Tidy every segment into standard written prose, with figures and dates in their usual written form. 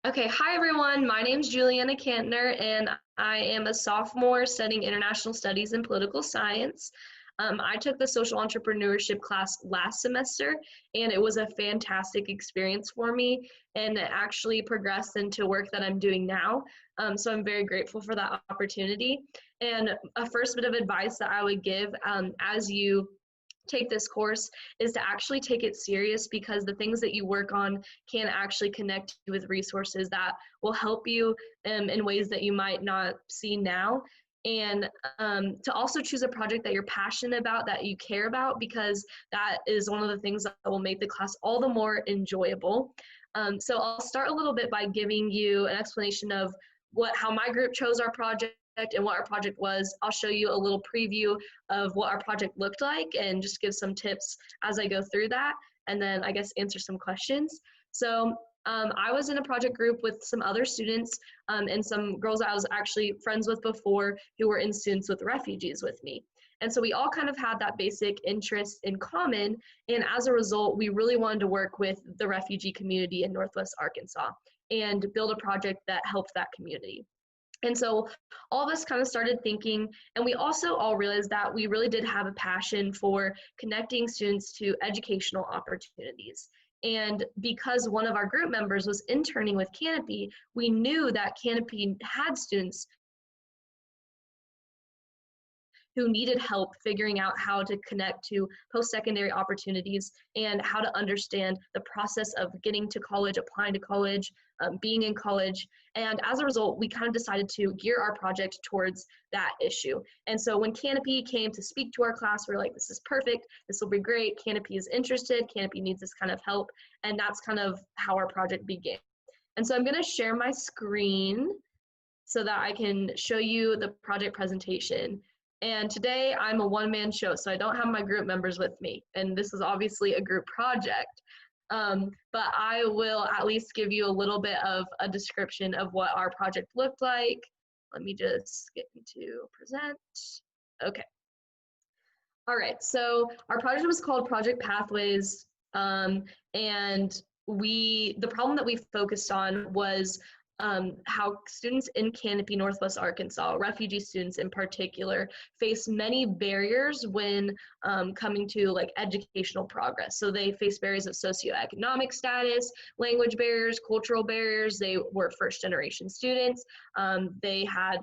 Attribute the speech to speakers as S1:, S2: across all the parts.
S1: Okay, hi everyone. My name's Julianna Kantner, and I am a sophomore studying international studies and political science. I took the social entrepreneurship class last semester, and it was a fantastic experience for me, and it actually progressed into work that I'm doing now. So I'm very grateful for that opportunity. And a first bit of advice that I would give as you take this course is to actually take it serious, because the things that you work on can actually connect you with resources that will help you in ways that you might not see now. And to also choose a project that you're passionate about, that you care about, because that is one of the things that will make the class all the more enjoyable. So I'll start a little bit by giving you an explanation of how my group chose our project and what our project was. I'll show you a little preview of what our project looked like and just give some tips as I go through that, and then I guess answer some questions. So I was in a project group with some other students and some girls I was actually friends with before who were in Students with Refugees with me. And so we all kind of had that basic interest in common, and as a result, we really wanted to work with the refugee community in Northwest Arkansas and build a project that helped that community. And so all of us kind of started thinking, and we also all realized that we really did have a passion for connecting students to educational opportunities. And because one of our group members was interning with Canopy, we knew that Canopy had students who needed help figuring out how to connect to post-secondary opportunities and how to understand the process of getting to college, applying to college, being in college. And as a result, we kind of decided to gear our project towards that issue. And so when Canopy came to speak to our class, we we're like, this is perfect, this will be great, Canopy is interested, Canopy needs this kind of help. And that's kind of how our project began. And so I'm gonna share my screen so that I can show you the project presentation. And today I'm a one-man show, so I don't have my group members with me. And this is obviously a group project, but I will at least give you a little bit of a description of what our project looked like. Let me just get into present. Okay. All right, so our project was called Project Pathways, and the problem that we focused on was how students in Canopy, Northwest Arkansas, refugee students in particular, face many barriers when coming to like educational progress. So they face barriers of socioeconomic status, language barriers, cultural barriers. They were first generation students. They had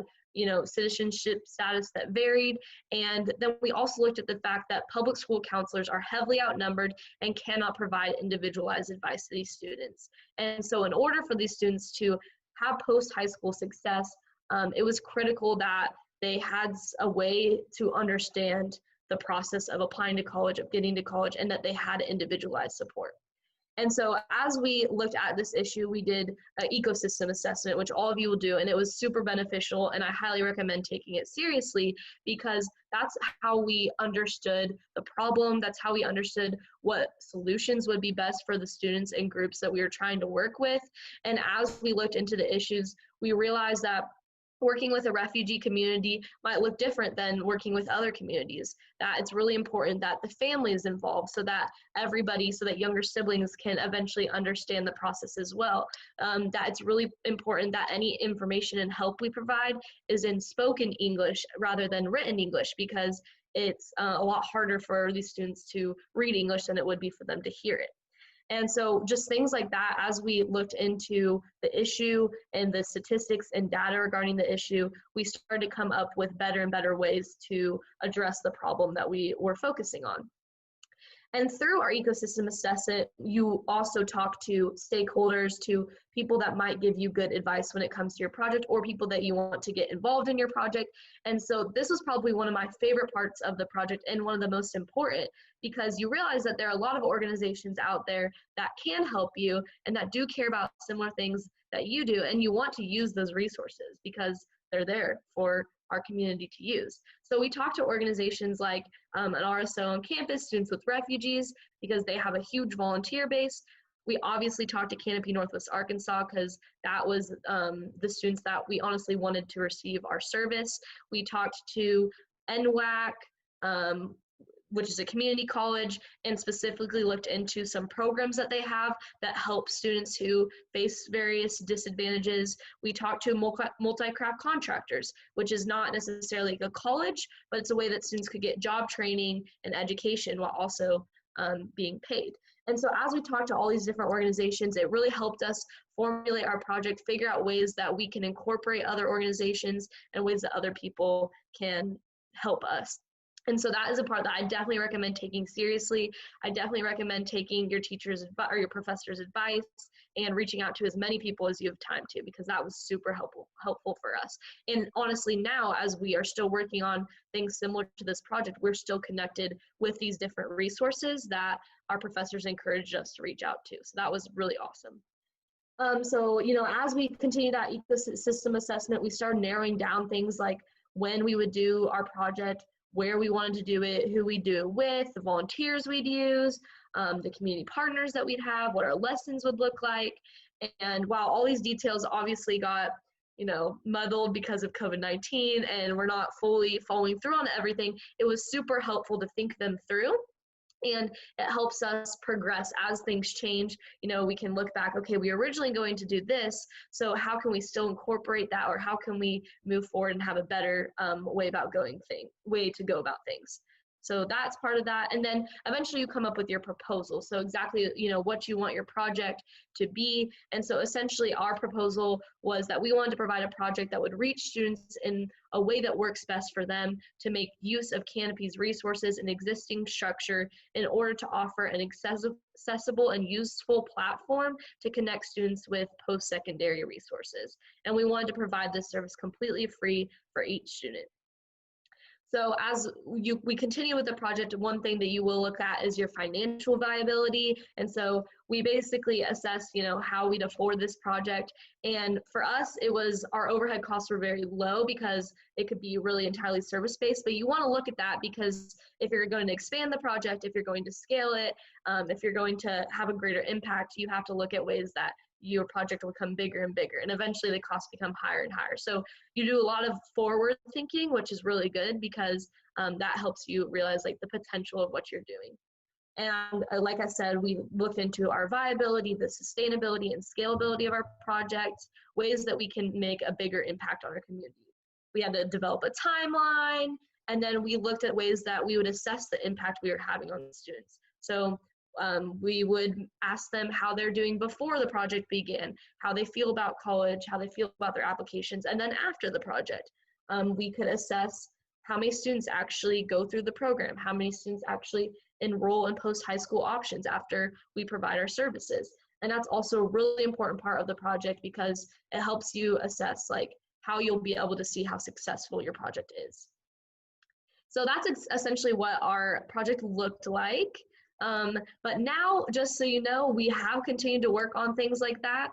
S1: citizenship status that varied. And then we also looked at the fact that public school counselors are heavily outnumbered and cannot provide individualized advice to these students. And so in order for these students to have post-high school success, it was critical that they had a way to understand the process of applying to college, of getting to college, and that they had individualized support. And so as we looked at this issue, we did an ecosystem assessment, which all of you will do, and it was super beneficial, and I highly recommend taking it seriously, because that's how we understood the problem, that's how we understood what solutions would be best for the students and groups that we were trying to work with. And as we looked into the issues, we realized that working with a refugee community might look different than working with other communities, that it's really important that the family is involved, so that younger siblings can eventually understand the process as well. That it's really important that any information and help we provide is in spoken English rather than written English, because it's a lot harder for these students to read English than it would be for them to hear it. And so just things like that, as we looked into the issue and the statistics and data regarding the issue, we started to come up with better and better ways to address the problem that we were focusing on. And through our ecosystem assessment, you also talk to stakeholders, to people that might give you good advice when it comes to your project, or people that you want to get involved in your project. And so this was probably one of my favorite parts of the project, and one of the most important, because you realize that there are a lot of organizations out there that can help you and that do care about similar things that you do, and you want to use those resources because they're there for our community to use. So we talked to organizations like an RSO on campus, Students with Refugees, because they have a huge volunteer base. We obviously talked to Canopy Northwest Arkansas, because that was the students that we honestly wanted to receive our service. We talked to NWAC, which is a community college, and specifically looked into some programs that they have that help students who face various disadvantages. We talked to multi-craft contractors, which is not necessarily a college, but it's a way that students could get job training and education while also being paid. And so as we talked to all these different organizations, it really helped us formulate our project, figure out ways that we can incorporate other organizations and ways that other people can help us. And so that is a part that I definitely recommend taking seriously. I definitely recommend taking your teacher's or your professor's advice and reaching out to as many people as you have time to, because that was super helpful for us. And honestly, now as we are still working on things similar to this project, we're still connected with these different resources that our professors encouraged us to reach out to. So that was really awesome. So, as we continue that ecosystem assessment, we started narrowing down things like when we would do our project, where we wanted to do it, who we do it with, the volunteers we'd use, the community partners that we'd have, what our lessons would look like. And while all these details obviously got, muddled because of COVID-19 and we're not fully following through on everything, it was super helpful to think them through. And it helps us progress as things change. We can look back, okay, we were originally going to do this, so how can we still incorporate that, or how can we move forward and have a better way to go about things. So that's part of that. And then eventually you come up with your proposal. So exactly, what you want your project to be. And so essentially our proposal was that we wanted to provide a project that would reach students in a way that works best for them, to make use of Canopy's resources and existing structure in order to offer an accessible and useful platform to connect students with post-secondary resources. And we wanted to provide this service completely free for each student. So as we continue with the project, one thing that you will look at is your financial viability. And so we basically assess, how we'd afford this project. And for us, it was our overhead costs were very low because it could be really entirely service-based. But you want to look at that because if you're going to expand the project, if you're going to scale it, if you're going to have a greater impact, you have to look at ways that your project will become bigger and bigger, and eventually the costs become higher and higher. So you do a lot of forward thinking, which is really good because that helps you realize like the potential of what you're doing. And like I said, we looked into our viability, the sustainability and scalability of our project, ways that we can make a bigger impact on our community. We had to develop a timeline, and then we looked at ways that we would assess the impact we were having on the students. So we would ask them how they're doing before the project began, how they feel about college, how they feel about their applications, and then after the project. We could assess how many students actually go through the program, how many students actually enroll in post-high school options after we provide our services. And that's also a really important part of the project because it helps you assess like how you'll be able to see how successful your project is. So that's essentially what our project looked like. But now, just so you know, we have continued to work on things like that,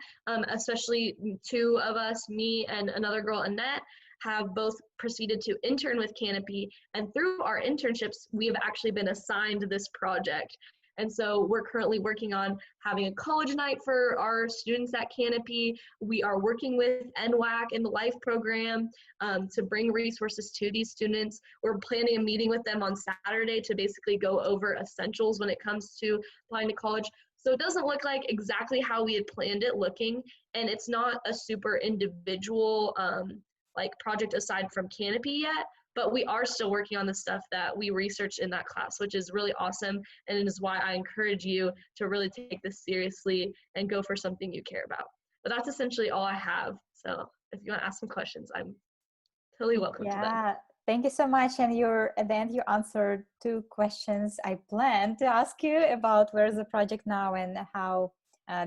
S1: especially two of us, me and another girl, Annette, have both proceeded to intern with Canopy, and through our internships, we have actually been assigned this project. And so we're currently working on having a college night for our students at Canopy. We are working with NWAC in the LIFE program to bring resources to these students. We're planning a meeting with them on Saturday to basically go over essentials when it comes to applying to college. So it doesn't look like exactly how we had planned it looking, and it's not a super individual like project aside from Canopy yet, but we are still working on the stuff that we researched in that class, which is really awesome. And it is why I encourage you to really take this seriously and go for something you care about. But that's essentially all I have. So if you want to ask some questions, I'm totally welcome to them.
S2: Yeah, thank you so much. And at the end, you answered two questions I planned to ask you about where's the project now and how,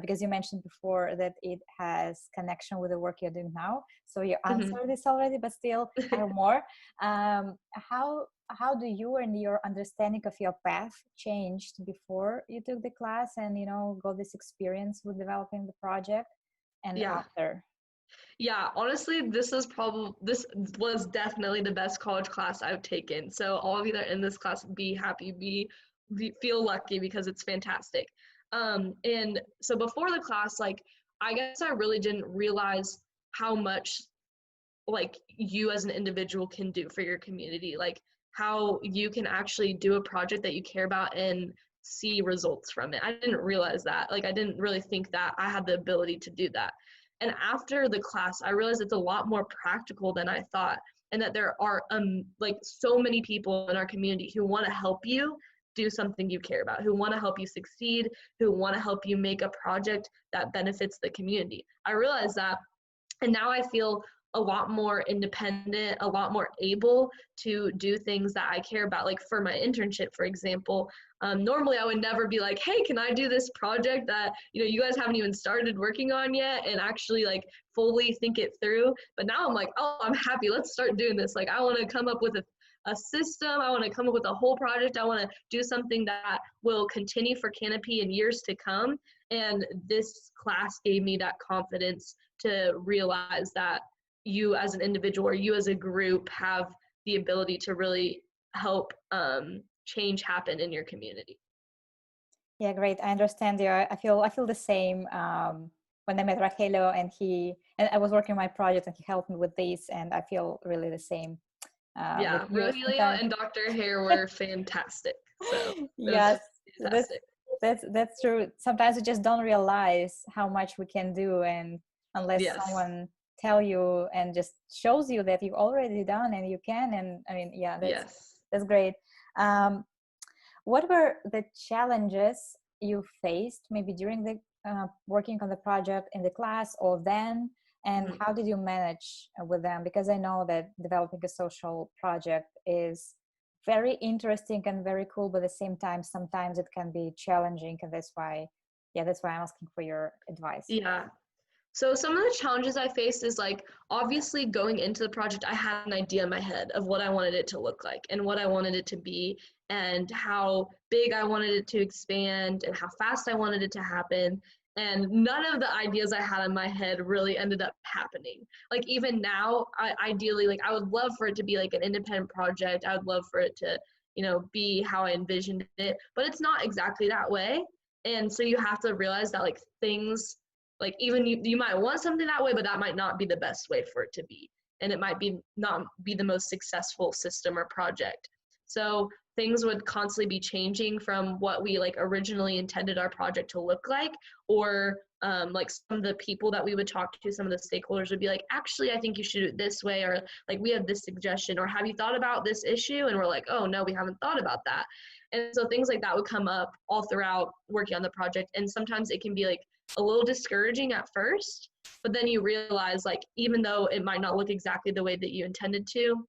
S2: because you mentioned before that it has connection with the work you're doing now. So you answered this already, but still I have more. How do you and your understanding of your path changed before you took the class and, got this experience with developing the project and after?
S1: Yeah, honestly, this was definitely the best college class I've taken. So all of you that are in this class, be happy, feel lucky because it's fantastic. And so before the class, like, I guess I really didn't realize how much like you as an individual can do for your community. Like how you can actually do a project that you care about and see results from it. I didn't realize that. Like, I didn't really think that I had the ability to do that. And after the class, I realized it's a lot more practical than I thought, and that there are like so many people in our community who want to help you do something you care about, who want to help you succeed, who want to help you make a project that benefits the community. I realized that, and now I feel a lot more independent, a lot more able to do things that I care about. Like for my internship, for example, normally I would never be like, hey, can I do this project that, you guys haven't even started working on yet, and actually like fully think it through. But now I'm like, oh, I'm happy. Let's start doing this. Like, I want to come up with a system. I want to come up with a whole project. I want to do something that will continue for Canopy in years to come. And this class gave me that confidence to realize that you as an individual or you as a group have the ability to really help change happen in your community.
S2: Yeah, great. I understand you. I feel the same. When I met Raquelo and I was working on my project and he helped me with this, and I feel really the same.
S1: Yeah, Rogelio and Dr. Hare were fantastic. So
S2: yes,
S1: fantastic.
S2: That's true. Sometimes you just don't realize how much we can do, and unless someone tell you and just shows you that you've already done and you can. And I mean, yeah, that's great. What were the challenges you faced maybe during the working on the project in the class or then, and how did you manage with them? Because I know that developing a social project is very interesting and very cool, but at the same time, sometimes it can be challenging, and that's why I'm asking for your advice.
S1: Yeah. So some of the challenges I faced is like, obviously going into the project, I had an idea in my head of what I wanted it to look like and what I wanted it to be and how big I wanted it to expand and how fast I wanted it to happen. And none of the ideas I had in my head really ended up happening. Like even now, ideally, like I would love for it to be like an independent project. I would love for it to, be how I envisioned it, but it's not exactly that way. And so you have to realize that like things, like even you might want something that way, but that might not be the best way for it to be. And it might be not be the most successful system or project. So things would constantly be changing from what we like originally intended our project to look like, or like some of the people that we would talk to, some of the stakeholders would be like, actually, I think you should do it this way, or like we have this suggestion, or have you thought about this issue? And we're like, oh no, we haven't thought about that. And so things like that would come up all throughout working on the project. And sometimes it can be like a little discouraging at first, but then you realize like, even though it might not look exactly the way that you intended to,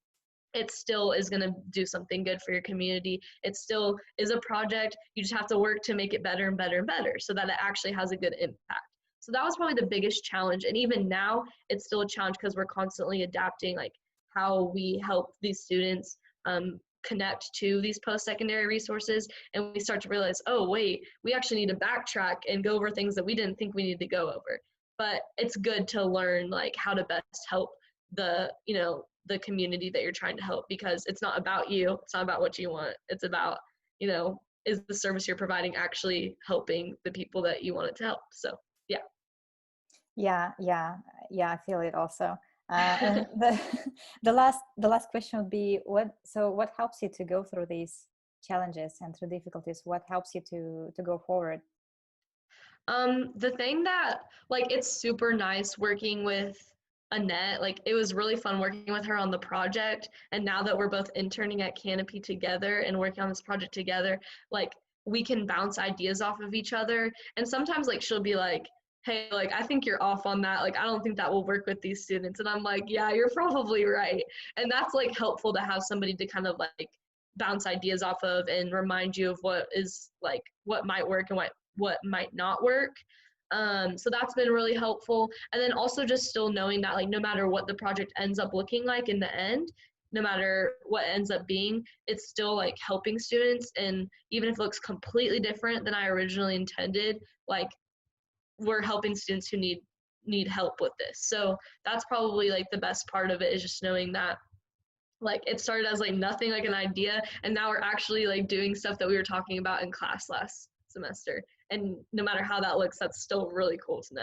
S1: it still is going to do something good for your community. It still is a project. You just have to work to make it better and better and better so that it actually has a good impact. So that was probably the biggest challenge. And even now it's still a challenge because we're constantly adapting like how we help these students connect to these post-secondary resources. And we start to realize, oh, wait, we actually need to backtrack and go over things that we didn't think we needed to go over. But it's good to learn like how to best help the, the community that you're trying to help, because it's not about you. It's not about what you want. It's about, is the service you're providing actually helping the people that you want it to help? So, yeah.
S2: Yeah, I feel it also. And the last question would be, what helps you to go through these challenges and through difficulties? What helps you to go forward?
S1: The thing that, like, it's super nice working with Annette. Like, it was really fun working with her on the project. And now that we're both interning at Canopy together and working on this project together, like, we can bounce ideas off of each other. And sometimes, like, she'll be like, hey, like, I think you're off on that. Like, I don't think that will work with these students. And I'm like, yeah, you're probably right. And that's, like, helpful to have somebody to kind of, like, bounce ideas off of and remind you of what is, like, what might work and what might not work. So that's been really helpful. And then also just still knowing that like no matter what the project ends up looking like in the end, no matter what it ends up being, it's still like helping students. And even if it looks completely different than I originally intended, like we're helping students who need help with this. So that's probably like the best part of it, is just knowing that like it started as like nothing, like an idea, and now we're actually like doing stuff that we were talking about in class last semester. And no matter how that looks, that's still really cool to know.